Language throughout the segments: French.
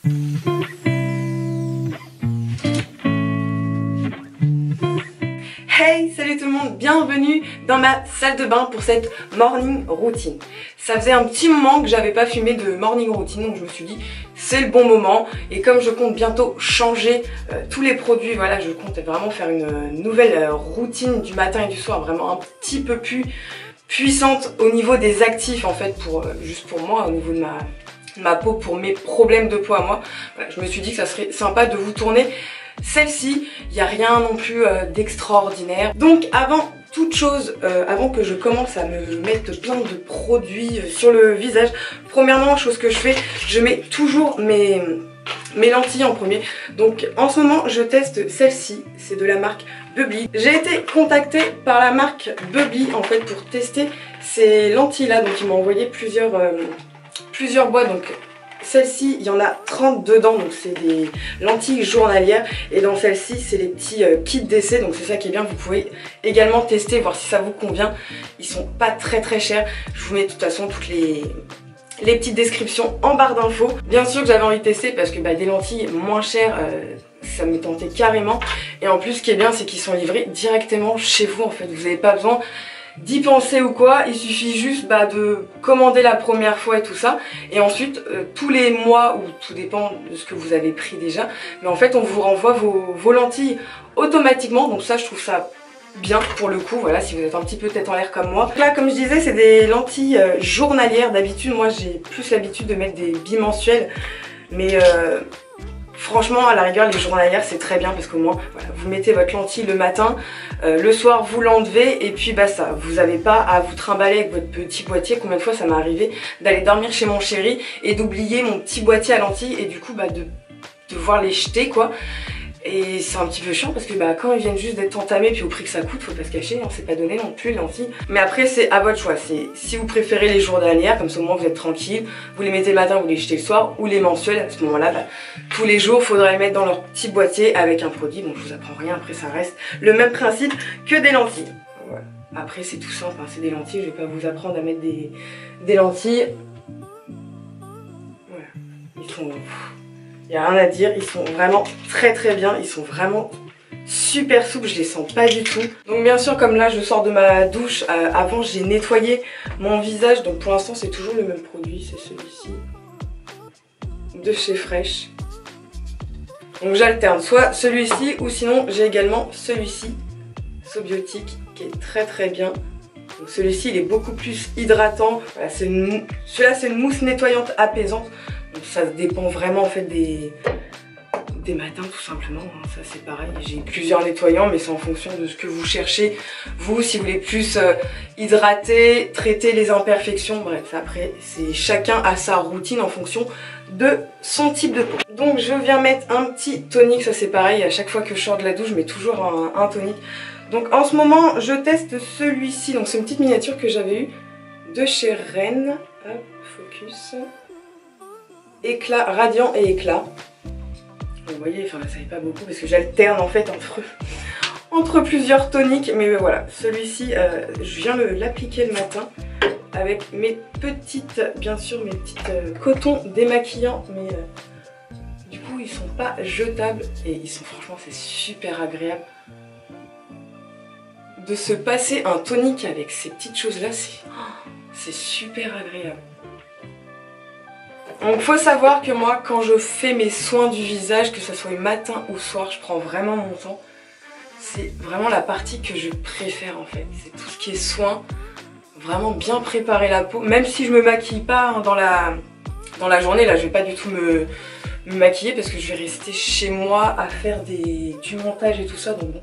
Hey, salut tout le monde, bienvenue dans ma salle de bain pour cette morning routine. Ça faisait un petit moment que j'avais pas filmé de morning routine, donc je me suis dit c'est le bon moment. Et comme je compte bientôt changer tous les produits, voilà, je compte vraiment faire une nouvelle routine du matin et du soir, vraiment un petit peu plus puissante au niveau des actifs en fait, juste pour moi, au niveau de ma peau, pour mes problèmes de peau à moi. Voilà, je me suis dit que ça serait sympa de vous tourner celle-ci. Il n'y a rien non plus d'extraordinaire. Donc avant toute chose, avant que je commence à me mettre plein de produits sur le visage, premièrement, chose que je fais, je mets toujours mes lentilles en premier. Donc en ce moment je teste celle-ci, c'est de la marque Bubbly. J'ai été contactée par la marque Bubbly en fait pour tester ces lentilles là, donc ils m'ont envoyé plusieurs boîtes. Donc celle-ci, il y en a 30 dedans, donc c'est des lentilles journalières. Et dans celle-ci, c'est les petits kits d'essai, donc c'est ça qui est bien. Vous pouvez également tester, voir si ça vous convient. Ils sont pas très chers. Je vous mets de toute façon toutes les petites descriptions en barre d'infos. Bien sûr que j'avais envie de tester parce que des lentilles moins chères, ça me tentait carrément. Et en plus, ce qui est bien, c'est qu'ils sont livrés directement chez vous. En fait, vous n'avez pas besoin d'y penser ou quoi, il suffit juste de commander la première fois et tout ça, et ensuite tous les mois, ou tout dépend de ce que vous avez pris déjà, mais en fait on vous renvoie vos lentilles automatiquement. Donc ça, je trouve ça bien pour le coup, voilà, si vous êtes un petit peu tête en l'air comme moi. Donc là, comme je disais, c'est des lentilles journalières. D'habitude, moi j'ai plus l'habitude de mettre des bimensuelles, mais franchement, à la rigueur, les journalières, c'est très bien parce qu'au moins, voilà, vous mettez votre lentille le matin, le soir, vous l'enlevez et puis ça, vous n'avez pas à vous trimballer avec votre petit boîtier. Combien de fois ça m'est arrivé d'aller dormir chez mon chéri et d'oublier mon petit boîtier à lentilles et du coup, de devoir les jeter, quoi. Et c'est un petit peu chiant parce que quand ils viennent juste d'être entamés, puis au prix que ça coûte, faut pas se cacher, hein, c'est pas donné non plus les lentilles. Mais après c'est à votre choix, c'est si vous préférez les journalières, comme ça au moins vous êtes tranquille, vous les mettez le matin, vous les jetez le soir, ou les mensuelles, à ce moment-là, tous les jours, faudra les mettre dans leur petit boîtier avec un produit. Bon, je vous apprends rien, après ça reste le même principe que des lentilles. Voilà. Après c'est tout simple, hein, c'est des lentilles, je vais pas vous apprendre à mettre des lentilles. Voilà, ils sont... Il n'y a rien à dire, ils sont vraiment très bien, ils sont vraiment super souples, je les sens pas du tout. Donc bien sûr, comme là je sors de ma douche, avant j'ai nettoyé mon visage, donc pour l'instant c'est toujours le même produit, c'est celui-ci, de chez Fresh. Donc j'alterne soit celui-ci ou sinon j'ai également celui-ci, Sobiotique, qui est très bien. Donc celui-ci il est beaucoup plus hydratant, voilà, celui-là c'est une mousse nettoyante apaisante. Donc ça dépend vraiment en fait des matins tout simplement, hein. Ça c'est pareil, j'ai plusieurs nettoyants mais c'est en fonction de ce que vous cherchez. Vous, si vous voulez plus hydrater, traiter les imperfections, bref, après c'est chacun a sa routine en fonction de son type de peau. Donc je viens mettre un petit tonique, ça c'est pareil, à chaque fois que je sors de la douche je mets toujours un tonique. Donc en ce moment je teste celui-ci, donc c'est une petite miniature que j'avais eue de chez Rennes. Hop, focus. Éclat, radiant et éclat. Vous voyez, enfin ça n'est pas beaucoup parce que j'alterne en fait entre plusieurs toniques. Mais voilà, celui-ci, je viens l'appliquer le matin avec mes petites, bien sûr, mes petites cotons démaquillants. Mais du coup, ils sont pas jetables et ils sont, franchement, c'est super agréable. De se passer un tonique avec ces petites choses-là, c'est super agréable. Donc faut savoir que moi quand je fais mes soins du visage, que ce soit matin ou soir, je prends vraiment mon temps. C'est vraiment la partie que je préfère en fait. C'est tout ce qui est soin, vraiment bien préparer la peau. Même si je me maquille pas hein, dans la journée, là je vais pas du tout me maquiller parce que je vais rester chez moi à faire du montage et tout ça. Donc bon,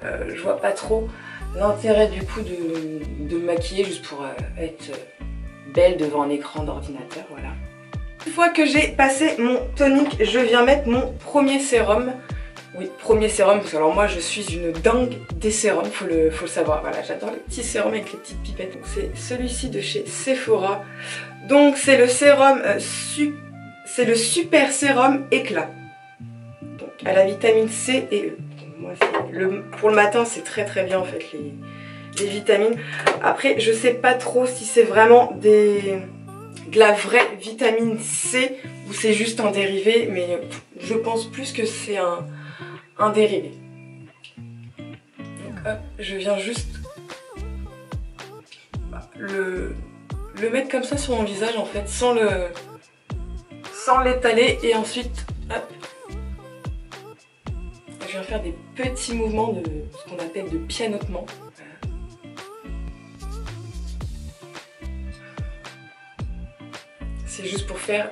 je vois pas trop l'intérêt du coup de me maquiller juste pour être belle devant un écran d'ordinateur, voilà. Une fois que j'ai passé mon tonique, je viens mettre mon premier sérum. Oui, premier sérum, parce que alors moi je suis une dingue des sérums, faut le savoir. Voilà, j'adore les petits sérums avec les petites pipettes. Donc c'est celui-ci de chez Sephora. Donc c'est le sérum, c'est le super sérum éclat. Donc à la vitamine C et E. Donc, moi, pour le matin c'est très bien en fait les vitamines. Après je sais pas trop si c'est vraiment des de la vraie vitamine C ou c'est juste un dérivé, mais je pense plus que c'est un dérivé. Donc hop, je viens juste le mettre comme ça sur mon visage en fait, sans l'étaler, et ensuite hop, je viens faire des petits mouvements de ce qu'on appelle de pianotement. C'est juste pour faire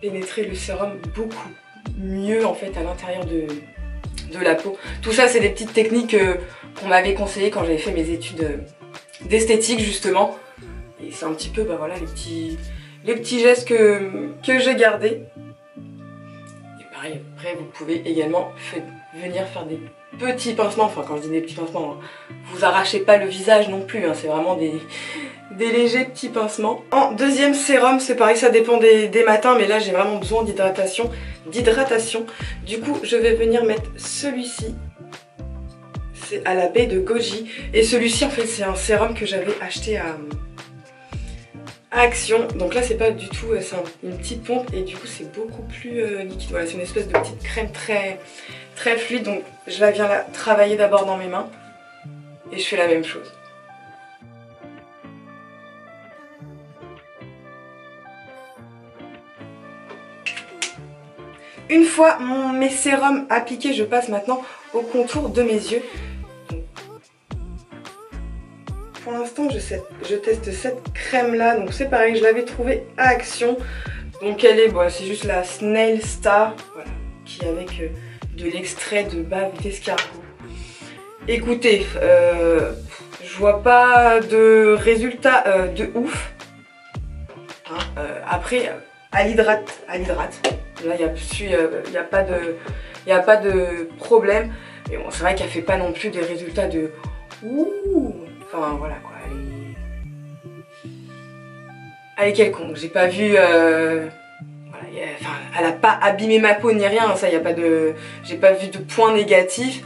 pénétrer le sérum beaucoup mieux en fait à l'intérieur de la peau. Tout ça c'est des petites techniques qu'on m'avait conseillées quand j'avais fait mes études d'esthétique justement. Et c'est un petit peu voilà, les petits gestes que j'ai gardés. Et pareil, après vous pouvez également venir faire des petits pincements. Enfin quand je dis des petits pincements, hein, vous arrachez pas le visage non plus, hein, c'est vraiment des légers petits pincements. En deuxième sérum, c'est pareil, ça dépend des matins, mais là j'ai vraiment besoin d'hydratation. Du coup, je vais venir mettre celui-ci. C'est à la baie de Goji. Et celui-ci, en fait, c'est un sérum que j'avais acheté à Action. Donc là, c'est pas du tout, c'est une petite pompe et du coup, c'est beaucoup plus liquide. Voilà, c'est une espèce de petite crème très fluide. Donc je la viens là travailler d'abord dans mes mains et je fais la même chose. Une fois mes sérums appliqués, je passe maintenant au contour de mes yeux. Pour l'instant, je teste cette crème là. Donc c'est pareil, je l'avais trouvée à Action. Donc elle est, c'est juste la Snail Star, voilà, qui est avec de l'extrait de bave d'escargot. Écoutez, je vois pas de résultat de ouf. Hein, après, elle hydrate. Là, il n'y a pas de problème. Mais bon, c'est vrai qu'elle fait pas non plus des résultats de ouh. Enfin, voilà quoi. Elle est quelconque. J'ai pas vu. Voilà, elle a pas abîmé ma peau ni rien. Ça, j'ai pas vu de points négatifs.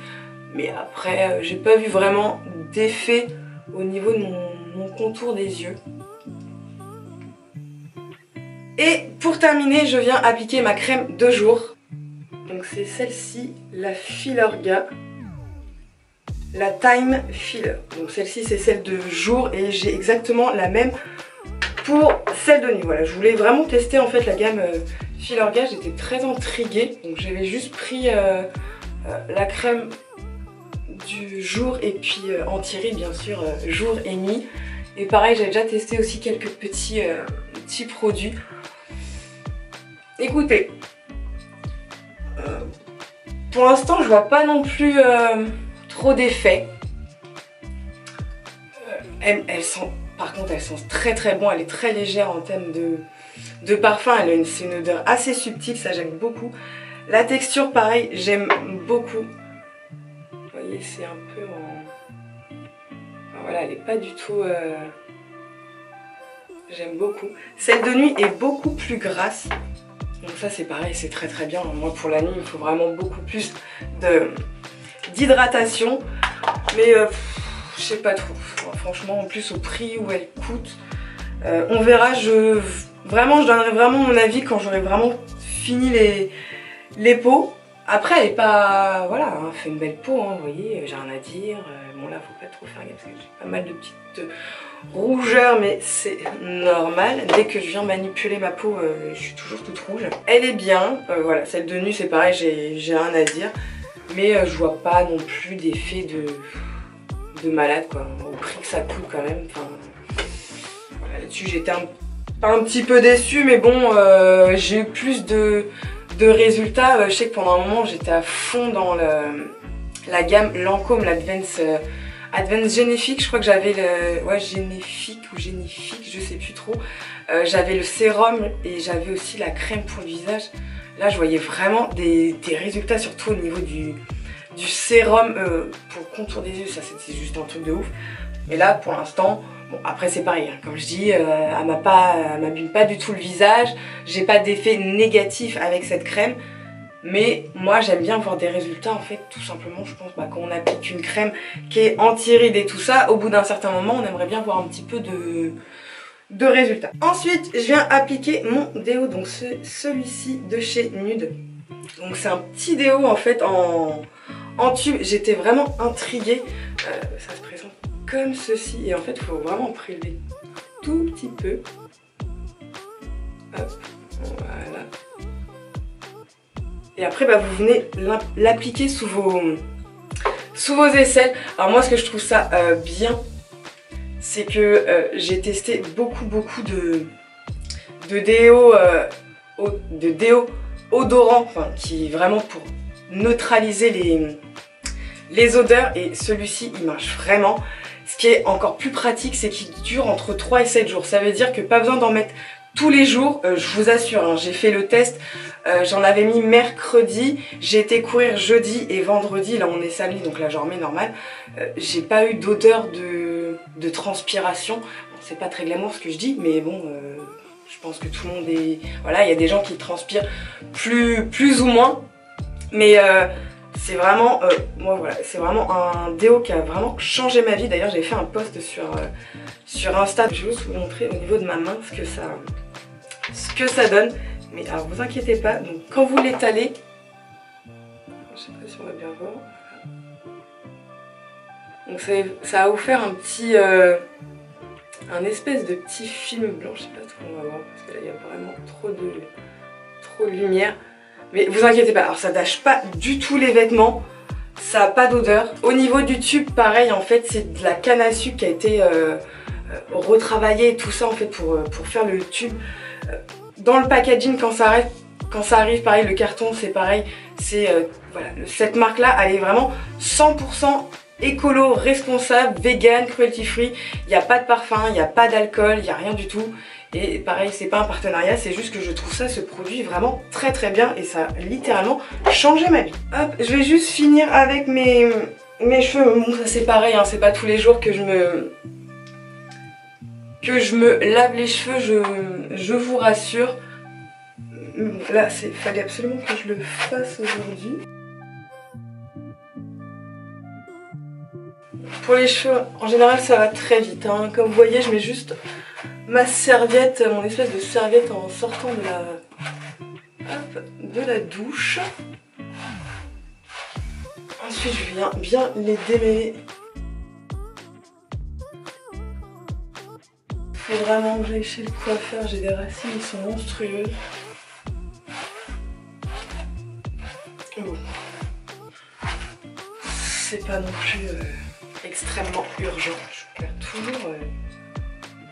Mais après, j'ai pas vu vraiment d'effet au niveau de mon contour des yeux. Et pour terminer, je viens appliquer ma crème de jour. Donc c'est celle-ci, la Filorga, la Time Filler. Donc celle-ci c'est celle de jour et j'ai exactement la même pour celle de nuit. Voilà, je voulais vraiment tester en fait la gamme Filorga, j'étais très intriguée. Donc j'avais juste pris la crème du jour et puis anti-rides bien sûr, jour et nuit. Et pareil, j'ai déjà testé aussi quelques petits produits. Écoutez, pour l'instant je vois pas non plus trop d'effets. Par contre elles sont très bon, elle est très légère en termes de parfum, c'est une odeur assez subtile, ça j'aime beaucoup. La texture pareil, j'aime beaucoup. Vous voyez, c'est un peu enfin, voilà, elle est pas du tout... J'aime beaucoup. Celle de nuit est beaucoup plus grasse. Donc ça c'est pareil, c'est très bien. Moi pour la nuit il faut vraiment beaucoup plus d'hydratation. Mais je sais pas trop. Franchement en plus au prix où elle coûte. On verra, je donnerai vraiment mon avis quand j'aurai vraiment fini les peaux. Après elle est pas... Voilà, elle fait une belle peau, hein, vous voyez, j'ai rien à dire. Bon là faut pas trop faire gaffe parce que j'ai pas mal de petites rougeurs, mais c'est normal. Dès que je viens manipuler ma peau, je suis toujours toute rouge. Elle est bien, voilà, celle de nuit c'est pareil, j'ai rien à dire. Mais je vois pas non plus d'effet de malade quoi, au prix que ça coûte quand même. Enfin, voilà, là-dessus j'étais un petit peu déçue, mais bon, j'ai eu plus de résultats. Je sais que pendant un moment j'étais à fond dans la gamme Lancôme, l'Advanced Génifique, je crois que j'avais le... Ouais, Génifique ou Génifique, je sais plus trop. J'avais le sérum et j'avais aussi la crème pour le visage. Là, je voyais vraiment des résultats, surtout au niveau du sérum pour le contour des yeux. Ça, c'est juste un truc de ouf. Et là, pour l'instant, bon, après c'est pareil, hein, comme je dis, elle m'abîme pas du tout le visage. J'ai pas d'effet négatif avec cette crème. Mais moi j'aime bien voir des résultats en fait, tout simplement. Je pense quand on applique une crème qui est anti-rides et tout ça, au bout d'un certain moment on aimerait bien voir un petit peu de résultat. Ensuite, je viens appliquer mon déo, donc celui-ci de chez Nude. Donc c'est un petit déo en fait en tube. J'étais vraiment intriguée. Ça se présente comme ceci et en fait il faut vraiment prélever tout petit peu. Hop, voilà. Et après bah, vous venez l'appliquer sous vos aisselles. Alors moi ce que je trouve ça bien, c'est que j'ai testé beaucoup de déo odorant, enfin qui est vraiment pour neutraliser les odeurs, et celui-ci il marche vraiment. Ce qui est encore plus pratique, c'est qu'il dure entre 3 et 7 jours. Ça veut dire que pas besoin d'en mettre tous les jours, je vous assure, hein, j'ai fait le test, j'en avais mis mercredi, j'ai été courir jeudi et vendredi, là on est samedi donc la journée normale, j'ai pas eu d'odeur de transpiration. Bon, c'est pas très glamour ce que je dis, mais bon, je pense que tout le monde est... Voilà, il y a des gens qui transpirent plus ou moins, mais c'est vraiment, moi voilà, c'est vraiment un déo qui a vraiment changé ma vie. D'ailleurs, j'ai fait un post sur Insta. Je vais juste vous montrer au niveau de ma main ce que ça donne. Mais alors, vous inquiétez pas. Donc, quand vous l'étalez, je sais pas si on va bien voir. Donc, ça va vous faire un petit, un espèce de petit film blanc. Je sais pas trop on va voir parce que là, il y a vraiment trop de lumière. Mais vous inquiétez pas, alors ça tâche pas du tout les vêtements, ça n'a pas d'odeur. Au niveau du tube, pareil, en fait, c'est de la canne à sucre qui a été retravaillée et tout ça, en fait, pour faire le tube. Dans le packaging, quand ça arrive, pareil, le carton, c'est pareil. C'est voilà, cette marque-là, elle est vraiment 100% écolo, responsable, vegan, cruelty free. Il n'y a pas de parfum, il n'y a pas d'alcool, il n'y a rien du tout. Et pareil, c'est pas un partenariat, c'est juste que je trouve ce produit vraiment très bien et ça a littéralement changé ma vie. Hop, je vais juste finir avec mes cheveux. Bon, ça c'est pareil, hein, c'est pas tous les jours que je me lave les cheveux, je vous rassure. Là, fallait absolument que je le fasse aujourd'hui. Pour les cheveux, en général, ça va très vite, hein. Comme vous voyez, je mets juste ma serviette, mon espèce de serviette en sortant de la douche. Ensuite, je viens bien les démêler. Faut vraiment que j'aille chez le coiffeur, j'ai des racines qui sont monstrueuses. Bon. C'est pas non plus extrêmement urgent. Je perds toujours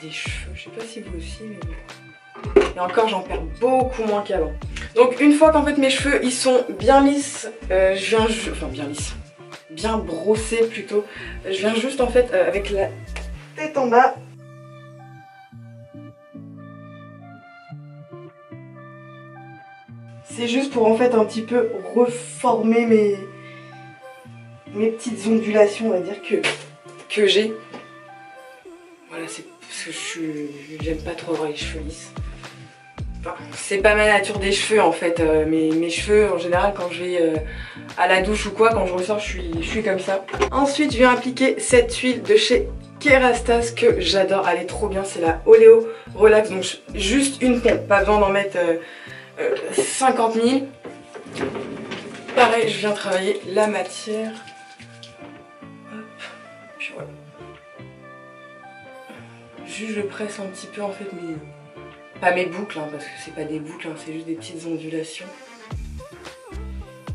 des cheveux, je sais pas si vous aussi, mais bon. Et encore, j'en perds beaucoup moins qu'avant. Donc une fois qu'en fait mes cheveux ils sont bien lisses, je viens enfin bien lisses, bien brossés plutôt, je viens juste en fait avec la tête en bas. C'est juste pour en fait un petit peu reformer mes petites ondulations, on va dire, que j'ai. Voilà, c'est parce que j'aime pas trop avoir les cheveux lisses. Enfin, c'est pas ma nature des cheveux en fait. Mes cheveux en général quand je vais à la douche ou quoi, quand je ressors je suis comme ça. Ensuite je viens appliquer cette huile de chez Kerastase que j'adore, elle est trop bien, c'est la Oléo Relax. Donc juste une pompe, pas besoin d'en mettre 50 000. Pareil, je viens travailler la matière. Hop, puis voilà. Juste je presse un petit peu en fait pas mes boucles, hein, parce que c'est pas des boucles, hein, c'est juste des petites ondulations.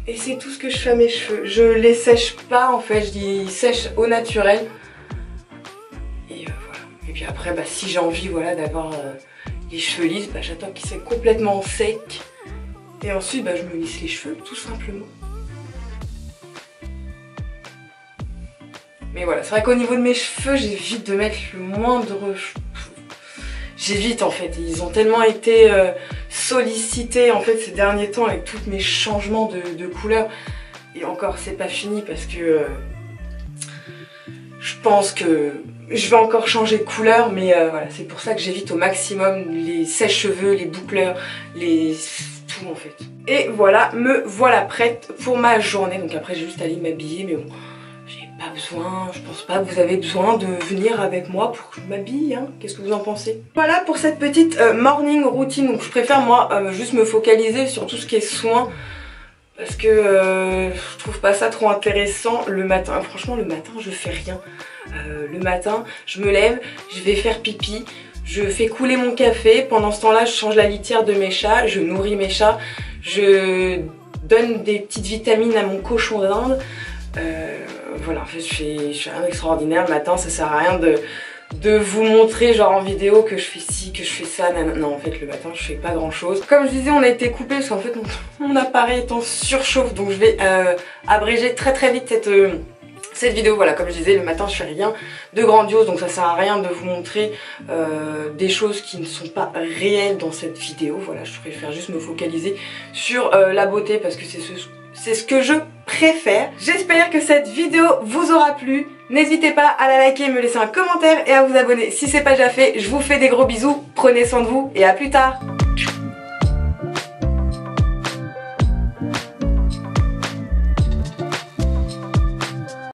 Et c'est tout ce que je fais à mes cheveux. Je les sèche pas en fait, je les sèche au naturel. Et voilà. Et puis après, bah, si j'ai envie voilà, d'avoir les cheveux lisses, bah, j'attends qu'ils soient complètement secs. Et ensuite, bah, je me lisse les cheveux tout simplement. Mais voilà, c'est vrai qu'au niveau de mes cheveux, j'évite de mettre le moindre... J'évite en fait, ils ont tellement été sollicités en fait ces derniers temps avec tous mes changements de couleur. Et encore c'est pas fini parce que je pense que je vais encore changer de couleur, mais voilà, c'est pour ça que j'évite au maximum les sèche-cheveux, les boucleurs, tout en fait. Et voilà, me voilà prête pour ma journée. Donc après j'ai juste allé m'habiller, mais bon, j'ai pas besoin, je pense pas que vous avez besoin de venir avec moi pour que je m'habille, hein. Qu'est-ce que vous en pensez? Voilà pour cette petite morning routine. Donc je préfère moi juste me focaliser sur tout ce qui est soins, parce que je trouve pas ça trop intéressant le matin. Franchement le matin je fais rien. Le matin je me lève, je vais faire pipi, je fais couler mon café. Pendant ce temps là je change la litière de mes chats, je nourris mes chats, je donne des petites vitamines à mon cochon d'Inde. Voilà, en fait je fais rien d'extraordinaire le matin. Ça sert à rien de vous montrer genre en vidéo que je fais ci, que je fais ça, non en fait le matin je fais pas grand chose. Comme je disais, on a été coupé parce qu'en fait mon appareil est en surchauffe, donc je vais abréger très vite cette vidéo. Voilà, comme je disais, le matin je fais rien de grandiose, donc ça sert à rien de vous montrer des choses qui ne sont pas réelles dans cette vidéo. Voilà, je préfère juste me focaliser sur la beauté parce que c'est ce que je préfère. J'espère que cette vidéo vous aura plu. N'hésitez pas à la liker, me laisser un commentaire et à vous abonner si c'est pas déjà fait. Je vous fais des gros bisous, prenez soin de vous et à plus tard.